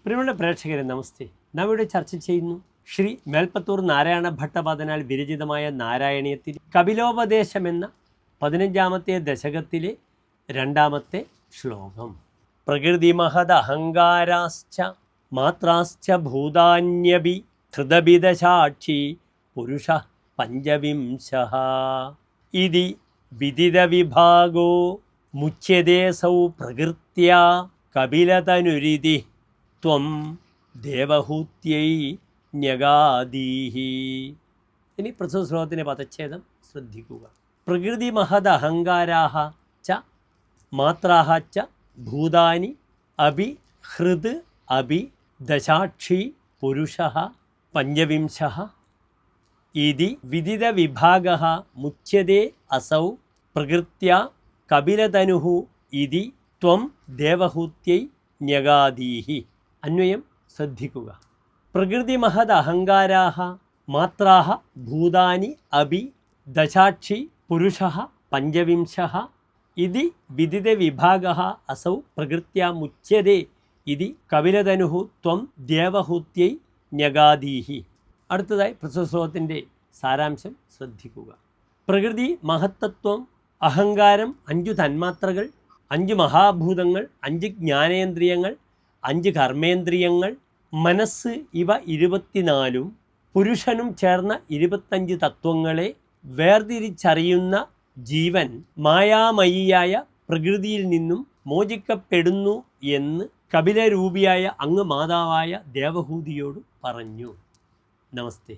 പ്രിയമുള്ള പ്രേക്ഷകരെ നമസ്തേ. നാം ഇവിടെ ചർച്ച ചെയ്യുന്നു ശ്രീ മേൽപ്പത്തൂർ നാരായണ ഭട്ടപാദനാൽ വിരചിതമായ നാരായണീയത്തിൽ കപിലോപദേശമെന്ന 15ാമത്തെ ദശകത്തിലെ 2ാമത്തെ ശ്ലോകം. പ്രകൃതി മഹദ് അഹങ്കാരാശ്ച മാത്രാശ്ച ഭൂതാന്യപി ഹൃദഭിദശാക്ഷി പുരുഷ പഞ്ചവിംശഃ ഇതി വിദിത വിഭാഗോ മുച്യതേസൗ പ്രകൃത്യാ കപിലതനുരിതി ത്വം ദേവഹൂത്യൈ ന്യഗാദീഹി. ഇനി പ്രസ്തുത ശ്ലോകത്തിൻ്റെ പദച്ഛേദം ശ്രദ്ധിക്കുക. പ്രകൃതി മഹദ് അഹങ്കാരാഹ ച മാത്രാഹ ച ഭൂതാനി അഭി ഹൃദ് അഭി ദശാക്ഷി പുരുഷഃ പഞ്ചവിംശഃ ഇതി വിദിത വിഭാഗഃ മുച്യതേ അസൗ പ്രകൃത്യാ കപിലതനുഃ ഇതി ത്വം ദേവഹൂത്യൈ ന്യഗാദീഹി. അന്വയം ശ്രദ്ധിക്കുക. പ്രകൃതി മഹദ് അഹങ്കാരാഹ മാത്രാഹ ഭൂതാനി അഭി ദശാക്ഷി പുരുഷഃ പഞ്ചവിംശഃ ഇതി വിദിത വിഭാഗഃ അസൗ പ്രകൃത്യാ മുച്യതേ ഇതി കപിലതനുഃ ത്വം ദേവഹൂത്യൈ ന്യഗാദീഹി. അടുത്തതായി പ്രസ്തുത ശ്ലോകത്തിൻ്റെ സാരാംശം ശ്രദ്ധിക്കുക. പ്രകൃതി മഹത്തത്വം, അഹങ്കാരം, 5 തന്മാത്രകൾ, 5 മഹാഭൂതങ്ങൾ, 5 ജ്ഞാനേന്ദ്രിയങ്ങൾ, 5 കർമ്മേന്ദ്രിയങ്ങൾ, മനസ്സ്, ഇവ 24ഉം പുരുഷനും ചേർന്ന 25 തത്വങ്ങളെ വേർതിരിച്ചറിയുന്ന ജീവൻ മായാമയിയായ പ്രകൃതിയിൽ നിന്നും മോചിക്കപ്പെടുന്നു എന്ന് കപിലരൂപിയായ അങ്ങ് മാതാവായ ദേവഹൂതിയോട് പറഞ്ഞു. നമസ്തേ.